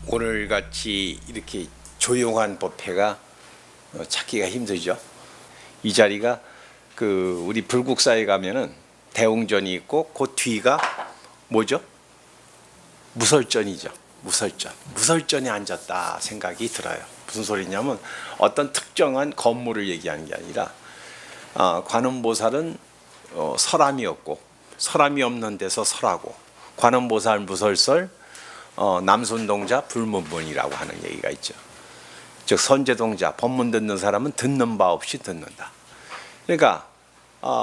오늘같이 이렇게 조용한 법회가 찾기가 힘들죠. 이 자리가 우리 불국사에 가면은 대웅전이 있고 그 뒤가 뭐죠? 무설전이죠. 무설전에 앉았다 생각이 들어요. 무슨 소리냐면 어떤 특정한 건물을 얘기하는 게 아니라 관음보살은 설함이 없고 설함이 없는 데서 설하고, 관음보살 무설설, 남손동자 불문문이라고 하는 얘기가 있죠. 즉 선제동자, 법문 듣는 사람은 듣는 바 없이 듣는다. 그러니까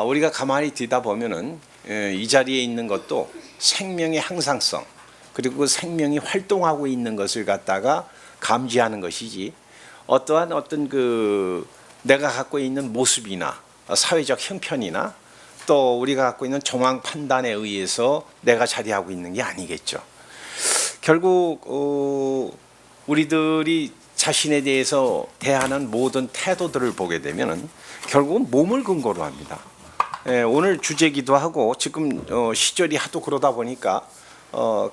우리가 가만히 뒤다 보면은 이 자리에 있는 것도 생명의 항상성, 그리고 그 생명이 활동하고 있는 것을 갖다가 감지하는 것이지, 어떤 내가 갖고 있는 모습이나 사회적 형편이나 또 우리가 갖고 있는 정황 판단에 의해서 내가 자리하고 있는 게 아니겠죠. 결국 우리들이 자신에 대해서 대하는 모든 태도들을 보게 되면은 결국은 몸을 근거로 합니다. 오늘 주제기도 하고 지금 시절이 하도 그러다 보니까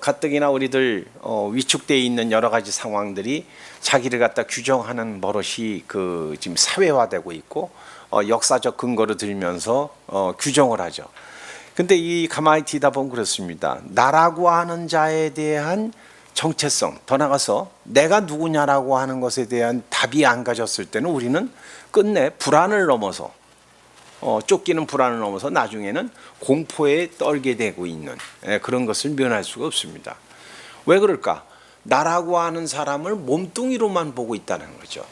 가뜩이나 우리들 위축되어 있는 여러 가지 상황들이 자기를 갖다 규정하는 버릇이 지금 사회화되고 있고 역사적 근거를 들면서 규정을 하죠. 근데 이 가만히 뒤다 보면 그렇습니다. 나라고 하는 자에 대한 정체성, 더 나가서 내가 누구냐라고 하는 것에 대한 답이 안 가졌을 때는 우리는 끝내 불안을 넘어서 쫓기는 불안을 넘어서 나중에는 공포에 떨게 되고 있는 그런 것을 면할 수가 없습니다. 왜 그럴까? 나라고 하는 사람을 몸뚱이로만 보고 있다는 거죠.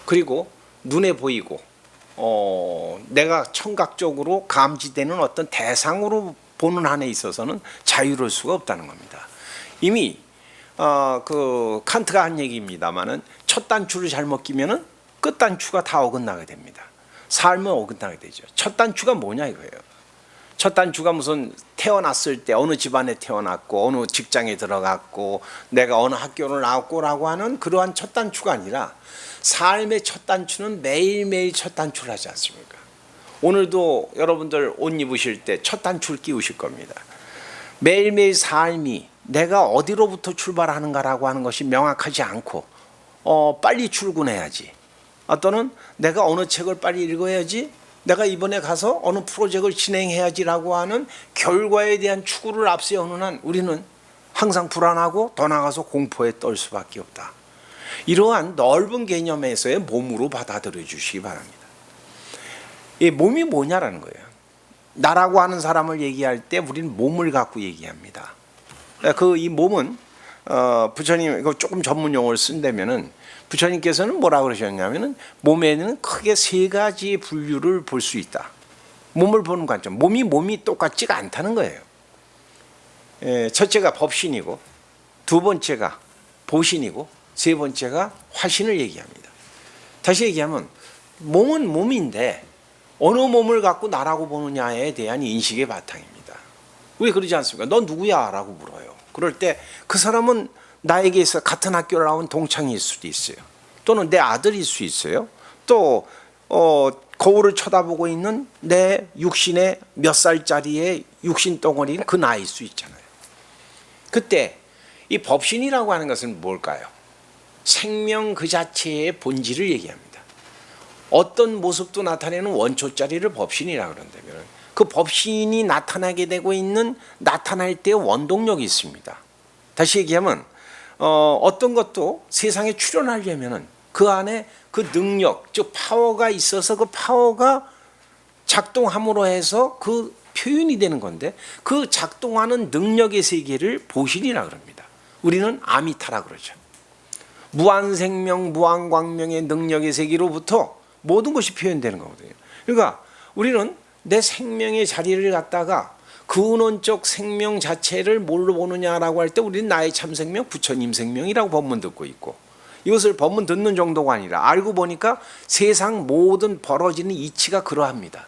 그리고 눈에 보이고 내가 청각적으로 감지되는 어떤 대상으로 보는 한에 있어서는 자유로울 수가 없다는 겁니다. 이미 칸트가 한 얘기입니다만은 첫 단추를 잘못 끼면은 끝 단추가 다 어긋나게 됩니다. 삶은 어긋나게 되죠. 첫 단추가 뭐냐 이거예요. 첫 단추가 무슨 태어났을 때 어느 집안에 태어났고 어느 직장에 들어갔고 내가 어느 학교를 나왔고라고 하는 그러한 첫 단추가 아니라, 삶의 첫 단추는 매일매일 첫 단추를 하지 않습니까? 오늘도 여러분들 옷 입으실 때 첫 단추를 끼우실 겁니다. 매일매일 삶이 내가 어디로부터 출발하는가라고 하는 것이 명확하지 않고 빨리 출근해야지, 또는 내가 어느 책을 빨리 읽어야지, 내가 이번에 가서 어느 프로젝트를 진행해야지라고 하는 결과에 대한 추구를 앞세우는 한 우리는 항상 불안하고 더 나아가서 공포에 떨 수밖에 없다. 이러한 넓은 개념에서의 몸으로 받아들여 주시기 바랍니다. 이 몸이 뭐냐라는 거예요. 나라고 하는 사람을 얘기할 때 우리는 몸을 갖고 얘기합니다. 이 몸은 부처님 이거 조금 전문 용어를 쓴다면은 부처님께서는 뭐라고 그러셨냐면은 몸에는 크게 세 가지 분류를 볼 수 있다. 몸을 보는 관점. 몸이 똑같지가 않다는 거예요. 첫째가 법신이고, 두 번째가 보신이고, 세 번째가 화신을 얘기합니다. 다시 얘기하면 몸은 몸인데 어느 몸을 갖고 나라고 보느냐에 대한 인식의 바탕입니다. 왜 그러지 않습니까? 너 누구야? 라고 물어요. 그럴 때 그 사람은 나에게 있어 같은 학교를 나온 동창일 수도 있어요. 또는 내 아들일 수 있어요. 또 거울을 쳐다보고 있는 내 육신의 몇 살짜리의 육신 덩어리는 그 나이일 수 있잖아요. 그때 이 법신이라고 하는 것은 뭘까요? 생명 그 자체의 본질을 얘기합니다. 어떤 모습도 나타내는 원초자리를 법신이라고 그런다면 그 법신이 나타나게 되고 있는 나타날 때의 원동력이 있습니다. 다시 얘기하면 어떤 것도 세상에 출현하려면은 그 안에 그 능력, 즉 파워가 있어서 그 파워가 작동함으로 해서 그 표현이 되는 건데, 그 작동하는 능력의 세계를 보신이라고 합니다. 우리는 아미타라고 그러죠. 무한생명, 무한광명의 능력의 세계로부터 모든 것이 표현되는 거거든요. 그러니까 우리는 내 생명의 자리를 갖다가 근원적 생명 자체를 뭘로 보느냐라고 할 때 우리는 나의 참생명, 부처님 생명이라고 법문 듣고 있고, 이것을 법문 듣는 정도가 아니라 알고 보니까 세상 모든 벌어지는 이치가 그러합니다.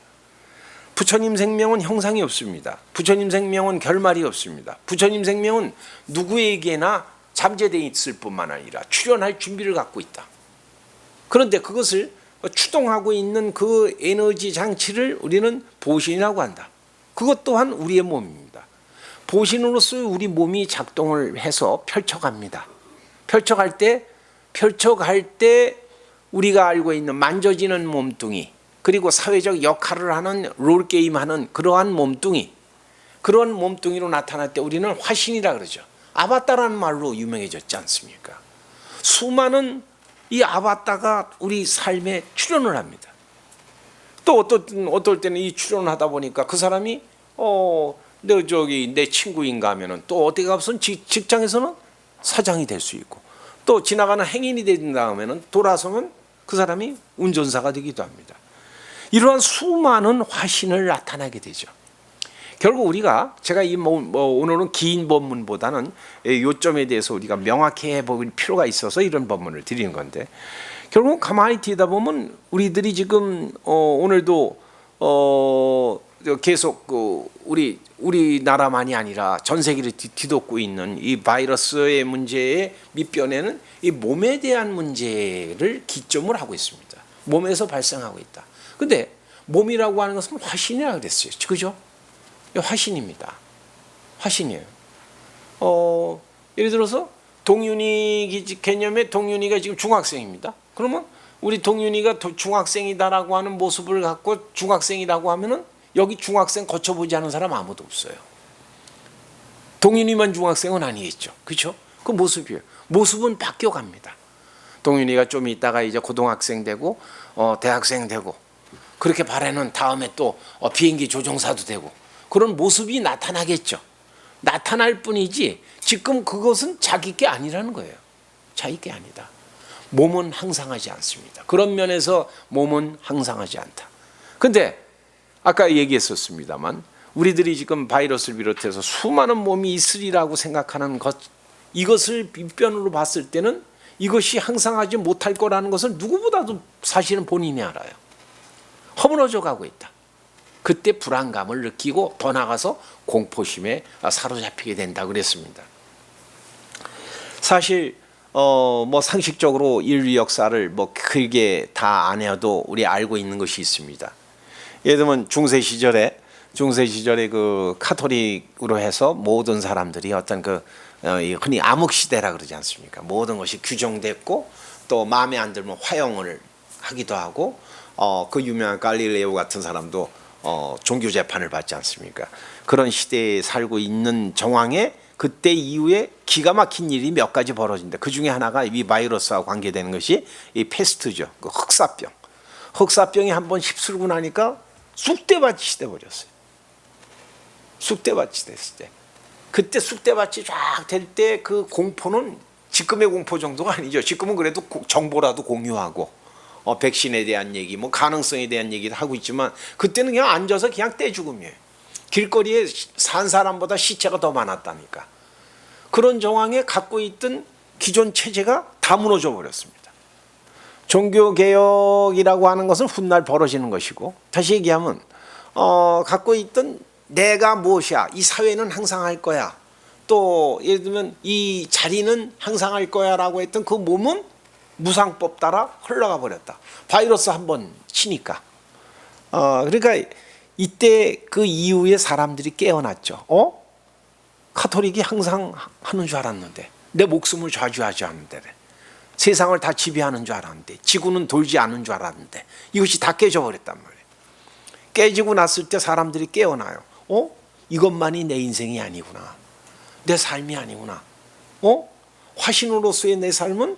부처님 생명은 형상이 없습니다. 부처님 생명은 결말이 없습니다. 부처님 생명은 누구에게나 잠재되어 있을 뿐만 아니라 출현할 준비를 갖고 있다. 그런데 그것을 추동하고 있는 그 에너지 장치를 우리는 보신이라고 한다. 그것 또한 우리의 몸입니다. 보신으로서 우리 몸이 작동을 해서 펼쳐갑니다. 펼쳐갈 때 우리가 알고 있는 만져지는 몸뚱이, 그리고 사회적 역할을 하는 롤게임하는 그러한 몸뚱이, 그런 몸뚱이로 나타날 때 우리는 화신이라 그러죠. 아바타라는 말로 유명해졌지 않습니까? 수많은 이 아바타가 우리 삶에 출연을 합니다. 또 어떨 때는 이 출연을 하다 보니까 그 사람이 내 친구인가 하면은 또 어디 가서 직장에서는 사장이 될 수 있고, 또 지나가는 행인이 된다 하면은 돌아서면 그 사람이 운전사가 되기도 합니다. 이러한 수많은 화신을 나타나게 되죠. 결국 우리가 제가 오늘은 긴 본문보다는 요점에 대해서 우리가 명확히 해볼 필요가 있어서 이런 본문을 드리는 건데, 결국 가만히 뒤다 보면 우리들이 지금 오늘도 계속 우리나라만이 아니라 전 세계를 뒤덮고 있는 이 바이러스의 문제의 밑변에는 이 몸에 대한 문제를 기점을 하고 있습니다. 몸에서 발생하고 있다. 근데 몸이라고 하는 것은 화신이라고 그랬어요. 그죠? 화신입니다. 화신이에요. 예를 들어서 동윤이 개념의 동윤이가 지금 중학생입니다. 그러면 우리 동윤이가 중학생이다라고 하는 모습을 갖고 중학생이라고 하면은 여기 중학생 거쳐보지 않은 사람 아무도 없어요. 동윤이만 중학생은 아니겠죠. 그렇죠? 그 모습이에요. 모습은 바뀌어갑니다. 동윤이가 좀 있다가 이제 고등학생 되고 대학생 되고, 그렇게 바라는 다음에 또 비행기 조종사도 되고, 그런 모습이 나타나겠죠. 나타날 뿐이지 지금 그것은 자기 게 아니라는 거예요. 자기 게 아니다. 몸은 항상하지 않습니다. 그런 면에서 몸은 항상하지 않다. 근데 아까 얘기했었습니다만 우리들이 지금 바이러스를 비롯해서 수많은 몸이 있으리라고 생각하는 것, 이것을 빗변으로 봤을 때는 이것이 항상하지 못할 거라는 것을 누구보다도 사실은 본인이 알아요. 허물어져 가고 있다. 그때 불안감을 느끼고 더 나아가서 공포심에 사로잡히게 된다 그랬습니다. 사실 상식적으로 인류 역사를 크게 다 안 해도 우리 알고 있는 것이 있습니다. 예를 들면 중세 시절에 그 카톨릭으로 해서 모든 사람들이 어떤 흔히 암흑 시대라 그러지 않습니까? 모든 것이 규정됐고 또 마음에 안 들면 화형을 하기도 하고, 그 유명한 갈릴레오 같은 사람도 종교 재판을 받지 않습니까? 그런 시대에 살고 있는 정황에 그때 이후에 기가 막힌 일이 몇 가지 벌어진다. 그 중에 하나가 이 바이러스와 관계되는 것이 이 페스트죠. 그 흑사병. 흑사병이 한번 휩쓸고 나니까 쑥대밭이 돼버렸어요. 쑥대밭이 됐을 때, 그때 쑥대밭이 쫙 될 때 그 공포는 지금의 공포 정도가 아니죠. 지금은 그래도 정보라도 공유하고 백신에 대한 얘기, 가능성에 대한 얘기를 하고 있지만 그때는 그냥 앉아서 그냥 떼죽음이에요. 길거리에 산 사람보다 시체가 더 많았다니까. 그런 정황에 갖고 있던 기존 체제가 다 무너져 버렸습니다. 종교개혁이라고 하는 것은 훗날 벌어지는 것이고, 다시 얘기하면 갖고 있던 내가 무엇이야, 이 사회는 항상 할 거야, 또 예를 들면 이 자리는 항상 할 거야 라고 했던 그 몸은 무상법 따라 흘러가 버렸다. 바이러스 한번 치니까. 그러니까 이때 그 이후에 사람들이 깨어났죠. 카톨릭이 항상 하는 줄 알았는데, 내 목숨을 좌지하지 않는데, 세상을 다 지배하는 줄 알았는데, 지구는 돌지 않은 줄 알았는데, 이것이 다 깨져버렸단 말이에요. 깨지고 났을 때 사람들이 깨어나요. 이것만이 내 인생이 아니구나. 내 삶이 아니구나. 화신으로서의 내 삶은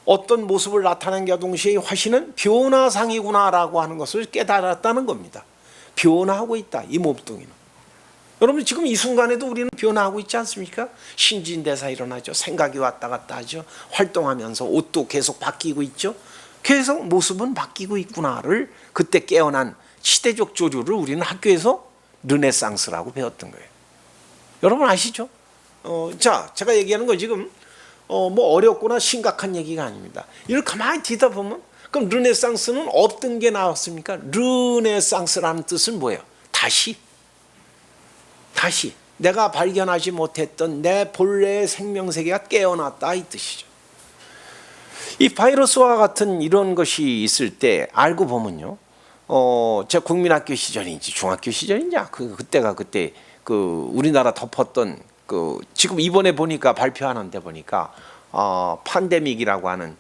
어떤 모습을 나타낸 게 동시에 화신은 변화상이구나라고 하는 것을 깨달았다는 겁니다. 변화하고 있다, 이 몸뚱이는. 여러분 지금 이 순간에도 우리는 변화하고 있지 않습니까? 신진대사 일어나죠. 생각이 왔다 갔다 하죠. 활동하면서 옷도 계속 바뀌고 있죠. 계속 모습은 바뀌고 있구나를 그때 깨어난 시대적 조류를 우리는 학교에서 르네상스라고 배웠던 거예요. 여러분 아시죠? 자, 제가 얘기하는 거 지금 어렵거나 심각한 얘기가 아닙니다. 이걸 가만히 뒤다 보면, 그럼 르네상스는 없던 게 나왔습니까? 르네상스라는 뜻은 뭐예요? 다시 내가 발견하지 못했던 내 본래의 생명세계가 깨어났다, 이 뜻이죠. 이 바이러스와 같은 이런 것이 있을 때 알고 보면요. 제 국민학교 시절인지 중학교 시절인지 그때가 그때 그 우리나라 덮었던 그 지금 이번에 보니까 발표하는데 보니까 팬데믹이라고 하는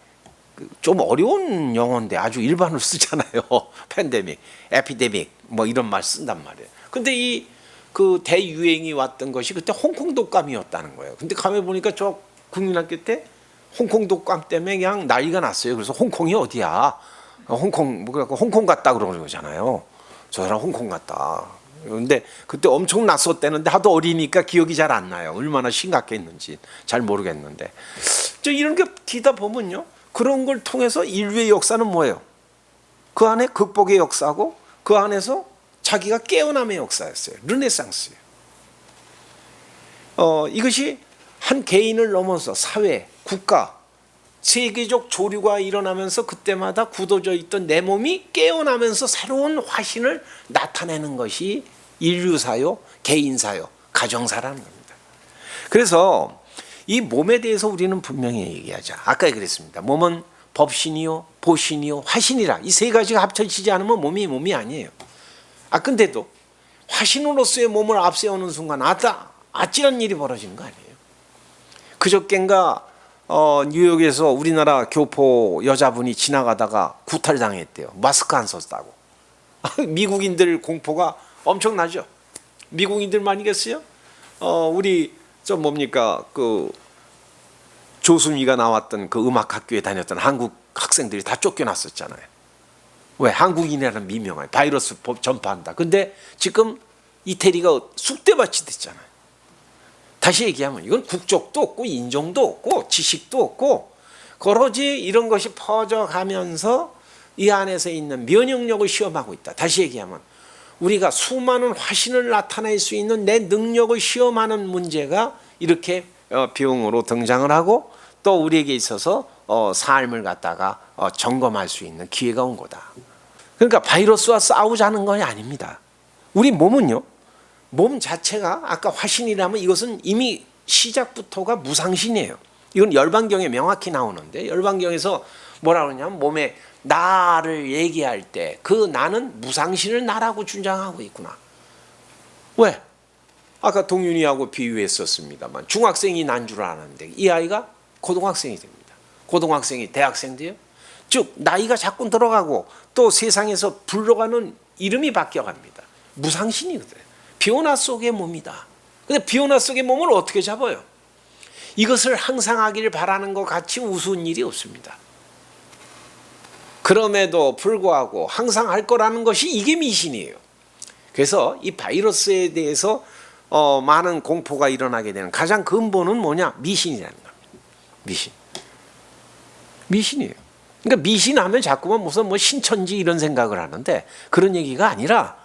좀 어려운 용어인데 아주 일반으로 쓰잖아요. 팬데믹, 에피데믹 뭐 이런 말 쓴단 말이에요. 근데 이 그 대유행이 왔던 것이 그때 홍콩 독감이었다는 거예요. 근데 가만 보니까 저 국민학교 때 홍콩 독감 때문에 그냥 난리가 났어요. 그래서 홍콩이 어디야? 홍콩 뭐 홍콩 갔다 그러는 거잖아요. 저 사람 홍콩 갔다. 근데 그때 엄청 났었대는데 하도 어리니까 기억이 잘 안 나요. 얼마나 심각했는지 잘 모르겠는데. 저 이런 게 뒤다 보면요. 그런 걸 통해서 인류의 역사는 뭐예요? 그 안에 극복의 역사고 그 안에서 자기가 깨어남의 역사였어요. 르네상스예요. 이것이 한 개인을 넘어서 사회, 국가, 세계적 조류가 일어나면서 그때마다 굳어져 있던 내 몸이 깨어나면서 새로운 화신을 나타내는 것이 인류사요, 개인사요, 가정사라는 겁니다. 그래서 이 몸에 대해서 우리는 분명히 얘기하자. 아까 그랬습니다. 몸은 법신이요, 보신이요, 화신이라 이 세 가지가 합쳐지지 않으면 몸이 아니에요. 근데도 화신으로서의 몸을 앞세우는 순간 아찔한 일이 벌어지는 거 아니에요. 그저껜가 뉴욕에서 우리나라 교포 여자분이 지나가다가 구탈당했대요. 마스크 안 썼다고. 미국인들 공포가 엄청나죠. 미국인들만이겠어요? 우리 저 뭡니까 그 조수미가 나왔던 그 음악학교에 다녔던 한국 학생들이 다 쫓겨났었잖아요. 왜? 한국인이라는 미명을 바이러스 전파한다. 근데 지금 이태리가 쑥대밭이 됐잖아요. 다시 얘기하면 이건 국적도 없고 인종도 없고 지식도 없고 거러지 이런 것이 퍼져가면서 이 안에서 있는 면역력을 시험하고 있다. 다시 얘기하면 우리가 수많은 화신을 나타낼 수 있는 내 능력을 시험하는 문제가 이렇게 병으로 등장을 하고 또 우리에게 있어서 삶을 갖다가 점검할 수 있는 기회가 온 거다. 그러니까 바이러스와 싸우자는 건 아닙니다. 우리 몸은요. 몸 자체가 아까 화신이라면 이것은 이미 시작부터가 무상신이에요. 이건 열반경에 명확히 나오는데 열반경에서 뭐라 그러냐면 몸에 나를 얘기할 때 그 나는 무상신을 나라고 주장하고 있구나. 왜? 아까 동윤이하고 비유했었습니다만 중학생이 난 줄 아는데 이 아이가 고등학생이 됩니다. 고등학생이 대학생 돼요. 즉 나이가 자꾸 들어가고 또 세상에서 불러가는 이름이 바뀌어갑니다. 무상신이거든요. 비오나 속의 몸이다. 근데 비오나 속의 몸을 어떻게 잡아요? 이것을 항상 하기를 바라는 것 같이 우스운 일이 없습니다. 그럼에도 불구하고 항상 할 거라는 것이 이게 미신이에요. 그래서 이 바이러스에 대해서 많은 공포가 일어나게 되는 가장 근본은 뭐냐? 미신이라는 겁니다. 미신이에요. 그러니까 미신하면 자꾸만 무슨 뭐 신천지 이런 생각을 하는데 그런 얘기가 아니라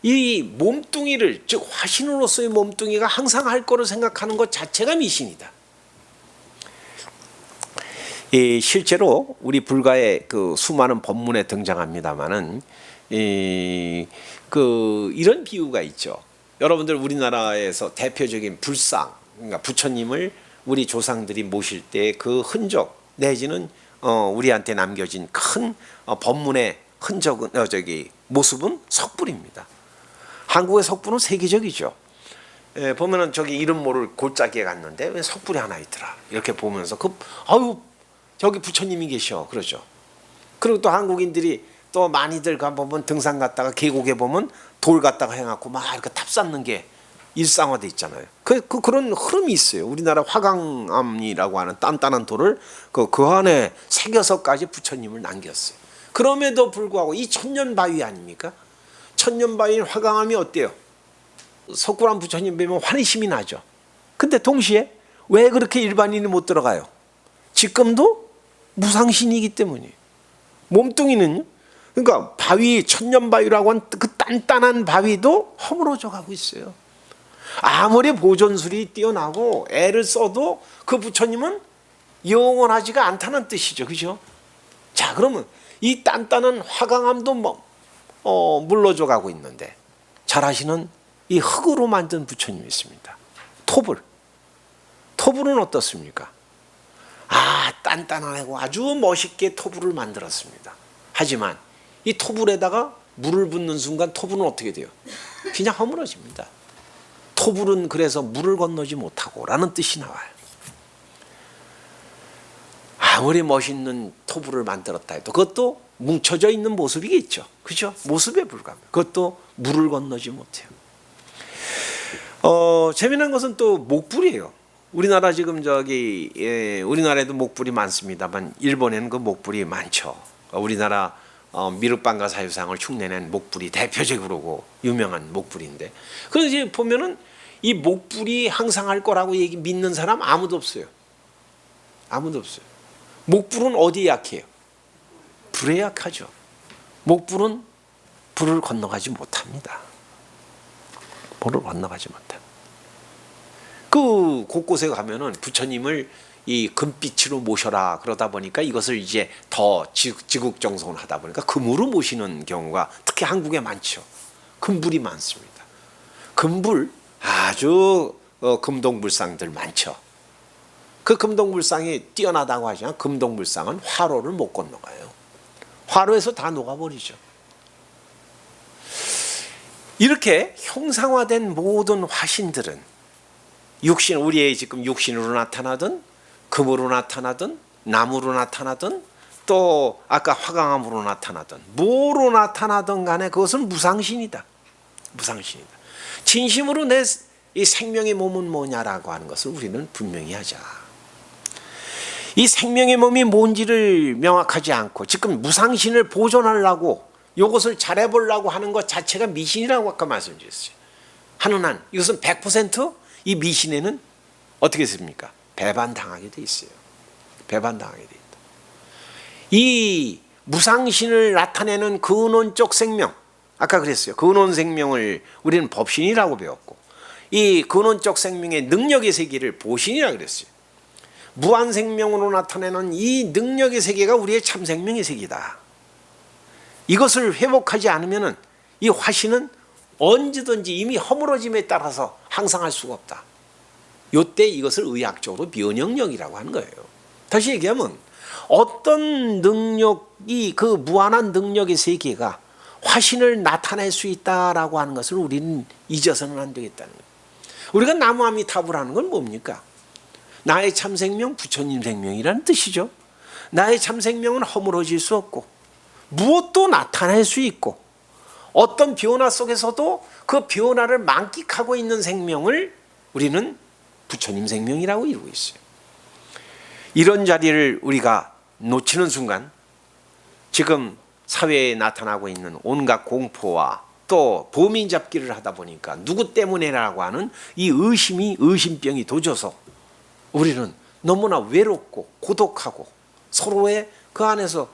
이 몸뚱이를 즉 화신으로서의 몸뚱이가 항상 할 거로 생각하는 것 자체가 미신이다. 실제로 우리 불가의 그 수많은 법문에 등장합니다만은 이런 비유가 있죠. 여러분들 우리나라에서 대표적인 불상, 그러니까 부처님을 우리 조상들이 모실 때 그 흔적 내지는 우리한테 남겨진 큰 법문의 흔적은 모습은 석불입니다. 한국의 석불은 세계적이죠. 보면은 저기 이름 모를 골짜기에 갔는데 왜 석불이 하나 있더라. 이렇게 보면서 저기 부처님이 계셔 그러죠. 그리고 또 한국인들이 또 많이들 가보면 등산 갔다가 계곡에 보면 돌 갖다가 해갖고 막 이렇게 탑 쌓는 게 일상화돼 있잖아요. 그런 흐름이 있어요. 우리나라 화강암이라고 하는 단단한 돌을 그 안에 새겨서까지 부처님을 남겼어요. 그럼에도 불구하고 이 천년바위 아닙니까? 천년바위인 화강암이 어때요? 석굴암 부처님 뵈면 환희심이 나죠. 근데 동시에 왜 그렇게 일반인이 못 들어가요? 지금도 무상신이기 때문이에요. 몸뚱이는요. 그러니까 바위 천년바위라고 한 그 단단한 바위도 허물어져 가고 있어요. 아무리 보존술이 뛰어나고 애를 써도 그 부처님은 영원하지가 않다는 뜻이죠. 그죠? 자, 그러면 이 단단한 화강암도 물러져 가고 있는데 잘 아시는 이 흙으로 만든 부처님이 있습니다. 토불은 어떻습니까? 단단하고 아주 멋있게 토불을 만들었습니다. 하지만 이 토불에다가 물을 붓는 순간 토불은 어떻게 돼요? 그냥 허물어집니다. 토불은 그래서 물을 건너지 못하고 라는 뜻이 나와요. 아무리 멋있는 토불을 만들었다 해도 그것도 뭉쳐져 있는 모습이겠죠. 그죠? 모습에 불과합니다. 그것도 물을 건너지 못해요. 재미난 것은 또 목불이에요. 우리나라 지금 우리나라에도 목불이 많습니다만 일본에는 그 목불이 많죠. 우리나라 미륵방가 사유상을 흉내낸 목불이 대표적으로 유명한 목불인데, 그래서 이제 보면은 이 목불이 항상 할 거라고 믿는 사람 아무도 없어요. 아무도 없어요. 목불은 어디에 약해요? 불에 약하죠. 목불은 불을 건너가지 못합니다. 불을 건너가지 못합니다. 그 곳곳에 가면은 부처님을 이 금빛으로 모셔라 그러다 보니까 이것을 이제 더 지국정성을 하다 보니까 금으로 모시는 경우가 특히 한국에 많죠. 금불이 많습니다. 금불 아주 금동불상들 많죠. 그 금동불상이 뛰어나다고 하지만 금동불상은 화로를 못 건너가요. 화로에서 다 녹아버리죠. 이렇게 형상화된 모든 화신들은 육신, 우리의 지금 육신으로 나타나든 금으로 나타나든 나무로 나타나든 또 아까 화강암으로 나타나든 뭐로 나타나든 간에 그것은 무상신이다. 무상신이다. 진심으로 내 이 생명의 몸은 뭐냐라고 하는 것을 우리는 분명히 하자. 이 생명의 몸이 뭔지를 명확하지 않고 지금 무상신을 보존하려고 이것을 잘해보려고 하는 것 자체가 미신이라고 아까 말씀드렸어요. 하는 한 이것은 100% 이 미신에는 어떻게 했습니까? 배반당하게 돼 있어요. 배반당하게 돼 있다. 이 무상신을 나타내는 근원적 생명, 아까 그랬어요. 근원 생명을 우리는 법신이라고 배웠고, 이 근원적 생명의 능력의 세계를 보신이라고 그랬어요. 무한 생명으로 나타내는 이 능력의 세계가 우리의 참 생명의 세계다. 이것을 회복하지 않으면은 이 화신은 언제든지 이미 허물어짐에 따라서 항상할 수가 없다. 요때 이것을 의학적으로 면역력이라고 하는 거예요. 다시 얘기하면 어떤 능력이 그 무한한 능력의 세계가 화신을 나타낼 수 있다라고 하는 것을 우리는 잊어서는 안 되겠다는 거예요. 우리가 나무아미타불 하는 건 뭡니까? 나의 참 생명, 부처님 생명이라는 뜻이죠. 나의 참 생명은 허물어질 수 없고 무엇도 나타낼 수 있고 어떤 변화 속에서도 그 변화를 만끽하고 있는 생명을 우리는 부처님 생명이라고 이루고 있어요. 이런 자리를 우리가 놓치는 순간 지금 사회에 나타나고 있는 온갖 공포와 또 범인 잡기를 하다 보니까 누구 때문에라고 하는 이 의심병이 도져서 우리는 너무나 외롭고 고독하고 서로의 그 안에서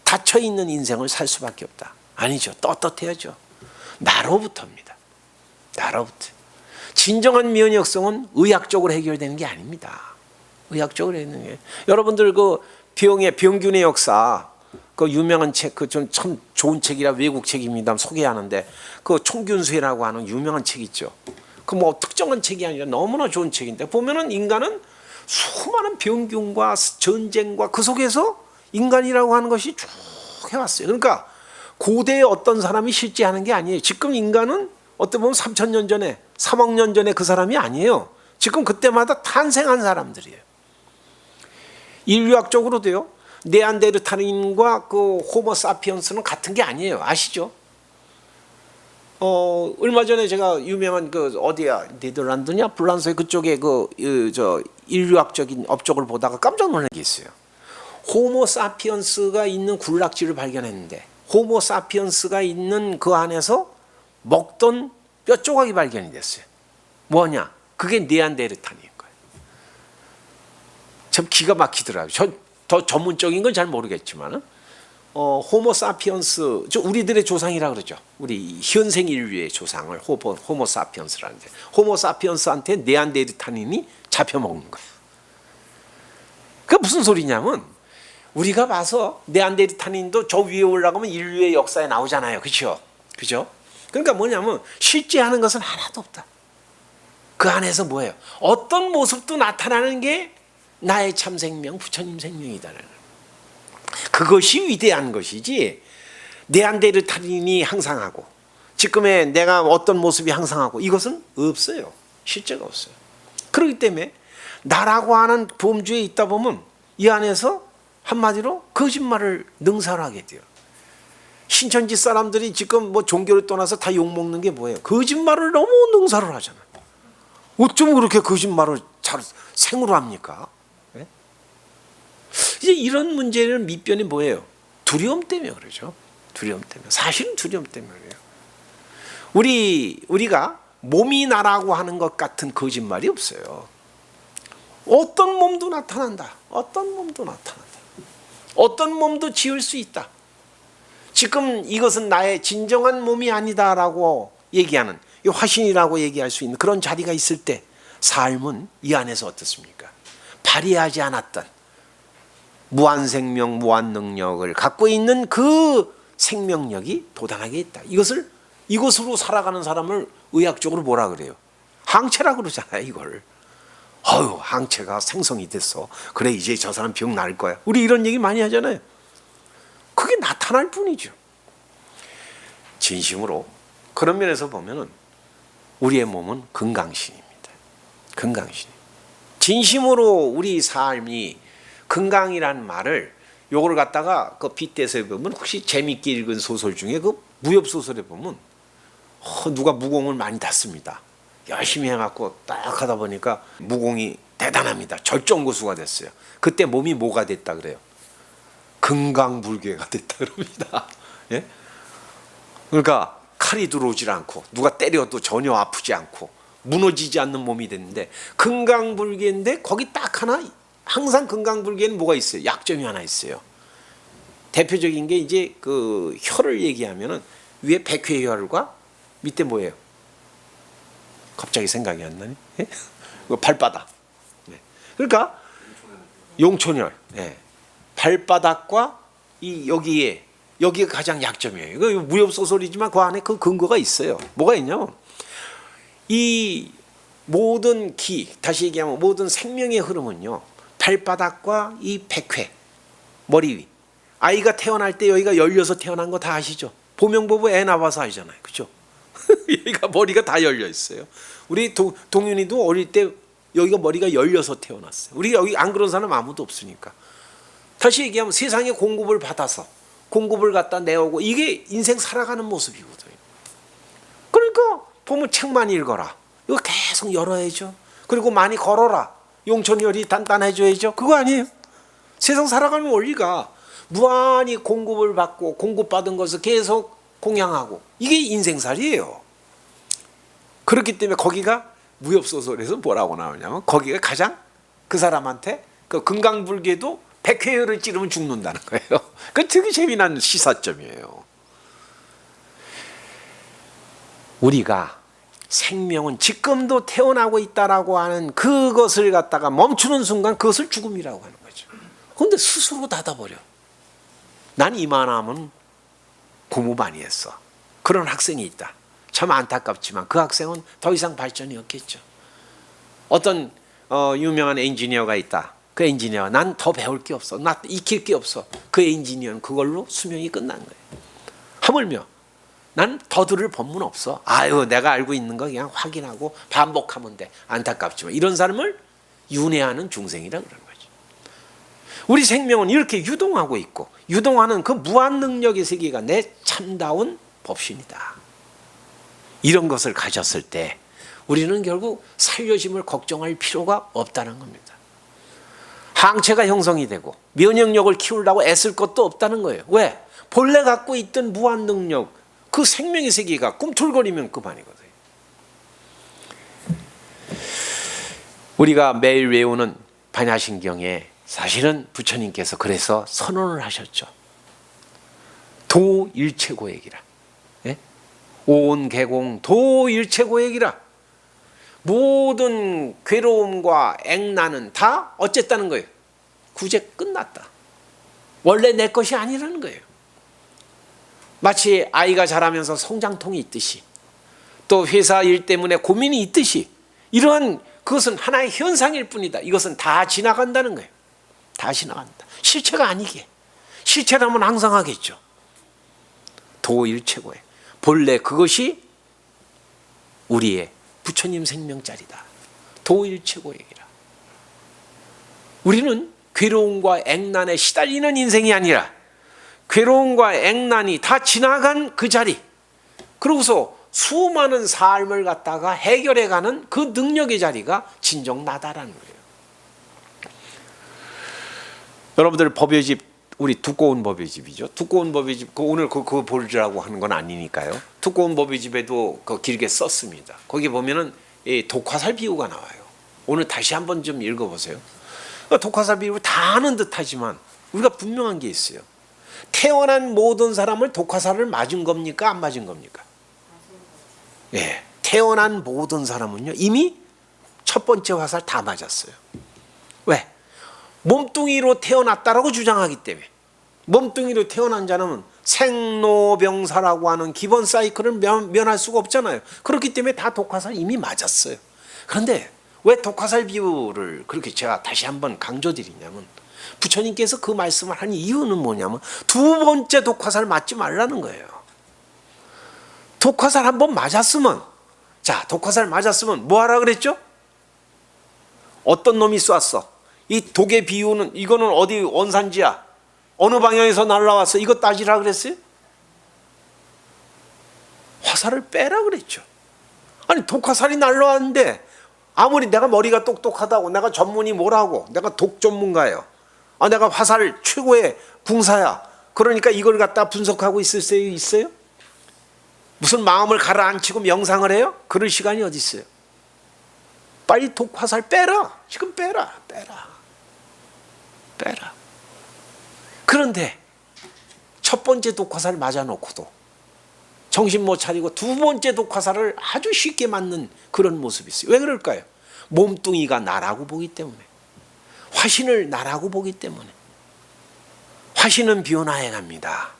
닫혀있는 인생을 살 수밖에 없다. 아니죠. 떳떳해야죠. 나로부터입니다. 나로부터. 진정한 면역성은 의학적으로 해결되는 게 아닙니다. 의학적으로 해결되는 게. 여러분들 그 병균의 역사 그 유명한 책, 그 좀 참 좋은 책이라 외국 책입니다. 소개하는데 그 총균수라고 하는 유명한 책 있죠. 그 뭐 특정한 책이 아니라 너무나 좋은 책인데 보면은 인간은 수많은 병균과 전쟁과 그 속에서 인간이라고 하는 것이 쭉 해왔어요. 그러니까 고대의 어떤 사람이 실제하는 게 아니에요. 지금 인간은 어떻게 보면 3,000년 전에 3억 년 전에 그 사람이 아니에요. 지금 그때마다 탄생한 사람들이에요. 인류학적으로도요. 네안데르탈인과 그 호모사피언스는 같은 게 아니에요. 아시죠? 얼마 전에 제가 유명한 그 어디야 네덜란드냐 불란서의 그쪽에 저 인류학적인 업적을 보다가 깜짝 놀란 게 있어요. 호모사피언스가 있는 군락지를 발견했는데 호모사피언스가 있는 그 안에서 먹던 뼈 조각이 발견이 됐어요. 뭐냐? 그게 네안데르탈인 거예요. 참 기가 막히더라고요. 더 전문적인 건 잘 모르겠지만 호모사피언스, 우리들의 조상이라 그러죠. 우리 현생 인류의 조상을 호모사피언스라는데 호모사피언스한테 네안데르탈인이 잡혀먹는 거예요. 그게 무슨 소리냐면 우리가 봐서 네안데르탈인도 저 위에 올라가면 인류의 역사에 나오잖아요. 그렇죠? 그죠? 그러니까 뭐냐면 실제 하는 것은 하나도 없다. 그 안에서 뭐예요? 어떤 모습도 나타나는 게 나의 참 생명 부처님 생명이다라는 그것이 위대한 것이지 네안데르탈인이 항상하고 지금의 내가 어떤 모습이 항상하고 이것은 없어요. 실제가 없어요. 그렇기 때문에 나라고 하는 범주에 있다 보면 이 안에서 한마디로 거짓말을 능사하게 돼요. 신천지 사람들이 지금 뭐 종교를 떠나서 다 욕먹는 게 뭐예요? 거짓말을 너무 능사를 하잖아요. 어쩜 그렇게 거짓말을 잘 생으로 합니까? 네? 이제 이런 문제는 밑변이 뭐예요? 두려움 때문에 그러죠. 두려움 때문에. 사실은 두려움 때문에 그래요. 우리가 몸이 나라고 하는 것 같은 거짓말이 없어요. 어떤 몸도 나타난다. 어떤 몸도 나타난다. 어떤 몸도 지을 수 있다. 지금 이것은 나의 진정한 몸이 아니다라고 얘기하는 이 화신이라고 얘기할 수 있는 그런 자리가 있을 때 삶은 이 안에서 어떻습니까? 발휘하지 않았던 무한생명 무한능력을 갖고 있는 그 생명력이 도단하게 있다. 이것으로 살아가는 사람을 의학적으로 뭐라 그래요? 항체라 그러잖아요. 이걸 항체가 생성이 됐어. 그래 이제 저 사람 병 날 거야. 우리 이런 얘기 많이 하잖아요. 그게 나타날 뿐이죠. 진심으로 그런 면에서 보면은 우리의 몸은 건강신입니다. 건강신. 진심으로 우리 삶이 건강이란 말을 요걸 갖다가 그 빗대서 보면 혹시 재밌게 읽은 소설 중에 그 무협 소설에 보면 누가 무공을 많이 탔습니다. 열심히 해갖고 딱 하다 보니까 무공이 대단합니다. 절정고수가 됐어요. 그때 몸이 뭐가 됐다 그래요? 건강불개가 됐다 그럽니다. 예? 그러니까 칼이 들어오질 않고 누가 때려도 전혀 아프지 않고 무너지지 않는 몸이 됐는데 건강불개인데 거기 딱 하나 항상 건강불개는 뭐가 있어요? 약점이 하나 있어요. 대표적인 게 이제 그 혀를 얘기하면은 위에 백회혈과 밑에 뭐예요? 갑자기 생각이 안 나네. 예? 발바닥. 네. 그러니까 용촌혈. 네. 발바닥과 이 여기가 가장 약점이에요. 이거 무협 소설이지만 그 안에 그 근거가 있어요. 뭐가 있냐면 이 모든 다시 얘기하면 모든 생명의 흐름은요. 발바닥과 이 백회 머리 위. 아이가 태어날 때 여기가 열려서 태어난 거 다 아시죠? 보명보부 애 나와서 알잖아요. 그렇죠? 여기가 머리가 다 열려 있어요. 우리 동윤이도 어릴 때 여기가 머리가 열려서 태어났어요. 우리 여기 안 그런 사람 아무도 없으니까. 다시 얘기하면 세상에 공급을 받아서 공급을 갖다 내오고 이게 인생 살아가는 모습이거든요. 그러니까 보면 책 많이 읽어라. 이거 계속 열어야죠. 그리고 많이 걸어라. 용천혈이 단단해져야죠. 그거 아니에요. 세상 살아가는 원리가 무한히 공급을 받고 공급받은 것을 계속 공양하고 이게 인생살이에요. 그렇기 때문에 거기가 무협소설에서 뭐라고 나오냐면 거기가 가장 그 사람한테 그 건강불개도 백회혈을 찌르면 죽는다는 거예요. 그 되게 재미난 시사점이에요. 우리가 생명은 지금도 태어나고 있다라고 하는 그것을 갖다가 멈추는 순간 그것을 죽음이라고 하는 거죠. 그런데 스스로 닫아버려. 난 이만하면 공부 많이 했어. 그런 학생이 있다. 참 안타깝지만 그 학생은 더 이상 발전이 없겠죠. 어떤 유명한 엔지니어가 있다. 그 엔지니어 난 더 배울 게 없어. 나 익힐 게 없어. 그 엔지니어는 그걸로 수명이 끝난 거예요. 하물며 난 더 들을 법문 없어. 아유 내가 알고 있는 거 그냥 확인하고 반복하면 돼. 안타깝지만 이런 사람을 윤회하는 중생이라 그런 거죠. 우리 생명은 이렇게 유동하고 있고 유동하는 그 무한 능력의 세계가 내 참다운 법신이다. 이런 것을 가졌을 때 우리는 결국 살려짐을 걱정할 필요가 없다는 겁니다. 항체가 형성이 되고 면역력을 키우려고 애쓸 것도 없다는 거예요. 왜? 본래 갖고 있던 무한 능력 그 생명의 세계가 꿈틀거리면 그만이거든요. 우리가 매일 외우는 반야신경에 사실은 부처님께서 그래서 선언을 하셨죠. 도일체고액이라. 예? 오온개공 도일체고액이라. 모든 괴로움과 액난은 다 어쨌다는 거예요. 구제 끝났다. 원래 내 것이 아니라는 거예요. 마치 아이가 자라면서 성장통이 있듯이 또 회사 일 때문에 고민이 있듯이 이러한 그것은 하나의 현상일 뿐이다. 이것은 다 지나간다는 거예요. 다 지나간다. 실체가 아니게. 실체라면 항상 하겠죠. 도일체고에 본래 그것이 우리의 부처님 생명자리다. 도일체고얘기라. 우리는 괴로움과 액난에 시달리는 인생이 아니라 괴로움과 액난이 다 지나간 그 자리, 그러고서 수많은 삶을 갖다가 해결해가는 그 능력의 자리가 진정 나다라는 거예요. 여러분들 법의 집, 우리 두꺼운 법의 집이죠. 두꺼운 법의 집, 오늘 그거 보려고 하는 건 아니니까요. 두꺼운 법의 집에도 길게 썼습니다. 거기 보면은 이 독화살 비유가 나와요. 오늘 다시 한번 좀 읽어보세요. 독화살 비유 다 아는 듯하지만 우리가 분명한 게 있어요. 태어난 모든 사람을 독화살을 맞은 겁니까? 안 맞은 겁니까? 예, 태어난 모든 사람은요 이미 첫 번째 화살 다 맞았어요. 왜? 몸뚱이로 태어났다라고 주장하기 때문에. 몸뚱이로 태어난 자는 생로병사라고 하는 기본 사이클을 면할 수가 없잖아요. 그렇기 때문에 다 독화살 이미 맞았어요. 그런데 왜 독화살 비유를 그렇게 제가 다시 한번 강조드리냐면, 부처님께서 그 말씀을 한 이유는 뭐냐면 두 번째 독화살 맞지 말라는 거예요. 독화살 한번 맞았으면, 자, 독화살 맞았으면 뭐 하라 그랬죠? 어떤 놈이 쐈어? 이 독의 비유는, 이거는 어디 원산지야? 어느 방향에서 날라왔어? 이거 따지라 그랬어요? 화살을 빼라 그랬죠. 아니 독화살이 날라왔는데 아무리 내가 머리가 똑똑하다고, 내가 전문이 뭐라고, 내가 독 전문가예요, 내가 화살 최고의 궁사야, 그러니까 이걸 갖다 분석하고 있을 수 있어요? 무슨 마음을 가라앉히고 명상을 해요? 그럴 시간이 어디 있어요? 빨리 독화살 빼라. 지금 빼라. 그런데 첫 번째 독화살 맞아놓고도 정신 못 차리고 두 번째 독화살을 아주 쉽게 맞는 그런 모습이 있어요. 왜 그럴까요? 몸뚱이가 나라고 보기 때문에, 화신을 나라고 보기 때문에. 화신은 비오나에 갑니다.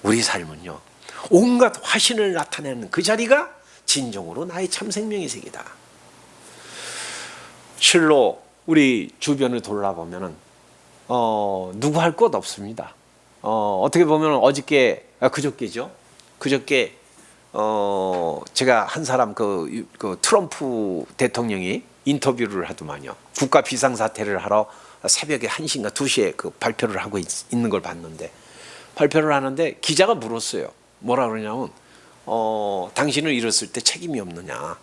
우리 삶은요 온갖 화신을 나타내는 그 자리가 진정으로 나의 참 생명의 세계다. 실로 우리 주변을 돌아보면은 누구 할 것 없습니다. 어떻게 보면 어저께, 그저께죠. 그저께 제가 한 사람 그 트럼프 대통령이 인터뷰를 하더만요. 국가 비상사태를 하러 새벽에 1시인가 2시에 그 발표를 하고 있는 걸 봤는데, 발표를 하는데 기자가 물었어요. 뭐라 그러냐면 당신을 잃었을 때 책임이 없느냐.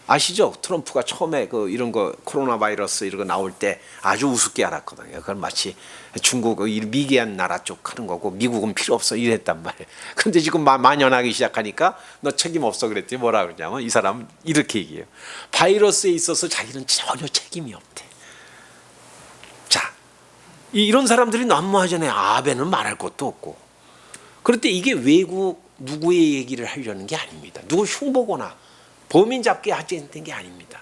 아시죠? 트럼프가 처음에 이런 거 코로나 바이러스 이런 거 나올 때 아주 우습게 알았거든요. 그건 마치 중국 미개한 나라 쪽 하는 거고 미국은 필요 없어 이랬단 말이에요. 그런데 지금 만연하기 시작하니까 너 책임 없어 그랬더니 뭐라 그러냐면 이 사람은 이렇게 얘기해요. 바이러스에 있어서 자기는 전혀 책임이 없대. 자, 이런 사람들이 난무하잖아요. 아베는 말할 것도 없고. 그런데 이게 외국 누구의 얘기를 하려는 게 아닙니다. 누구 흉보거나 범인 잡기 하자는 게 아닙니다.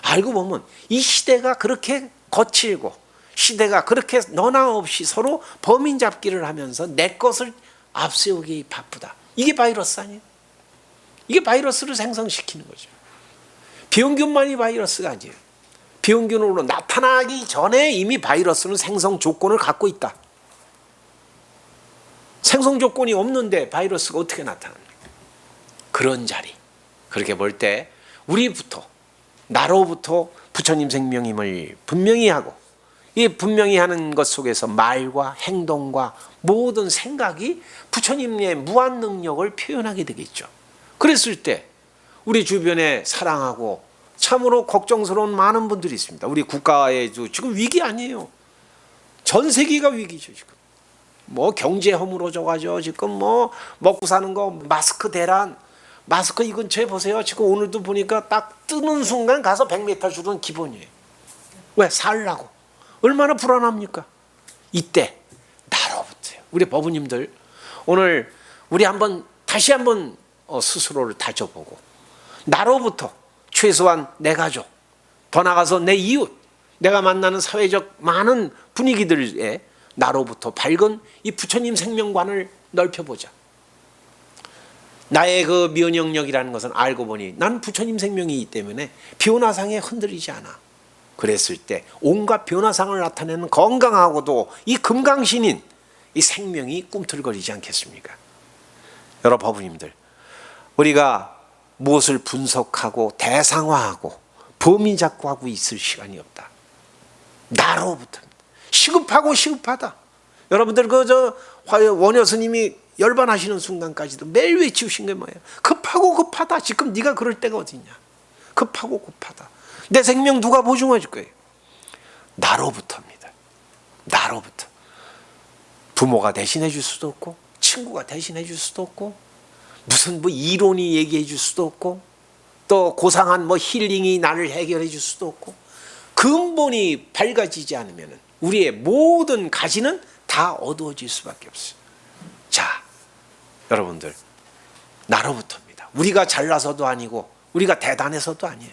알고 보면 이 시대가 그렇게 거칠고 시대가 그렇게 너나 없이 서로 범인 잡기를 하면서 내 것을 앞세우기 바쁘다. 이게 바이러스 아니에요? 이게 바이러스를 생성시키는 거죠. 병균만이 바이러스가 아니에요. 병균으로 나타나기 전에 이미 바이러스는 생성 조건을 갖고 있다. 생성 조건이 없는데 바이러스가 어떻게 나타납니까? 그런 자리. 그렇게 볼 때 우리부터, 나로부터 부처님 생명임을 분명히 하고, 이 분명히 하는 것 속에서 말과 행동과 모든 생각이 부처님의 무한 능력을 표현하게 되겠죠. 그랬을 때 우리 주변에 사랑하고 참으로 걱정스러운 많은 분들이 있습니다. 우리 국가에도 지금 위기 아니에요. 전 세계가 위기죠. 지금 뭐 경제 허물어져가지고 지금 뭐 먹고 사는 거 마스크 대란, 마스크 이 근처에 보세요. 지금 오늘도 보니까 딱 뜨는 순간 가서 100m 줄은 기본이에요. 왜? 살라고. 얼마나 불안합니까? 이때 나로부터요. 우리 법우님들 오늘 우리 다시 한번 스스로를 다져보고, 나로부터 최소한 내 가족, 더 나아가서 내 이웃, 내가 만나는 사회적 많은 분위기들에 나로부터 밝은 이 부처님 생명관을 넓혀보자. 나의 그 면역력이라는 것은 알고 보니 난 부처님 생명이기 때문에 변화상에 흔들리지 않아. 그랬을 때 온갖 변화상을 나타내는 건강하고도 이 금강신인 이 생명이 꿈틀거리지 않겠습니까? 여러분 어부님들, 우리가 무엇을 분석하고 대상화하고 범위 잡고 하고 있을 시간이 없다. 나로부터 시급하고 시급하다. 여러분들 그저 원효 스님이 열반하시는 순간까지도 매일 외치우신 게 뭐예요? 급하고 급하다. 지금 네가 그럴 때가 어디냐? 급하고 급하다. 내 생명 누가 보증해 줄 거예요? 나로부터입니다. 나로부터. 부모가 대신해 줄 수도 없고 친구가 대신해 줄 수도 없고 무슨 뭐 이론이 얘기해 줄 수도 없고 또 고상한 뭐 힐링이 나를 해결해 줄 수도 없고 근본이 밝아지지 않으면 우리의 모든 가지는 다 어두워질 수밖에 없어요. 자, 여러분들 나로부터입니다. 우리가 잘나서도 아니고 우리가 대단해서도 아니에요.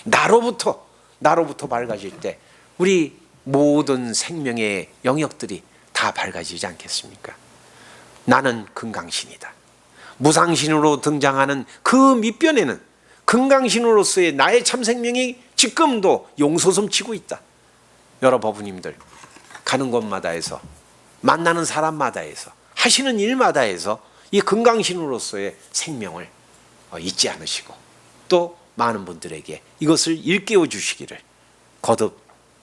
나로부터 밝아질 때 우리 모든 생명의 영역들이 다 밝아지지 않겠습니까? 나는 금강신이다. 무상신으로 등장하는 그 밑변에는 금강신으로서의 나의 참생명이 지금도 용솟음치고 있다. 여러분 어부님들 가는 곳마다에서 만나는 사람마다에서 하시는 일마다에서 이 금강신으로서의 생명을 잊지 않으시고 또 많은 분들에게 이것을 일깨워 주시기를 거듭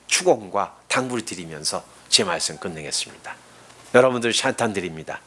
축원과 당부를 드리면서 제 말씀 끝내겠습니다. 여러분들 찬탄 드립니다.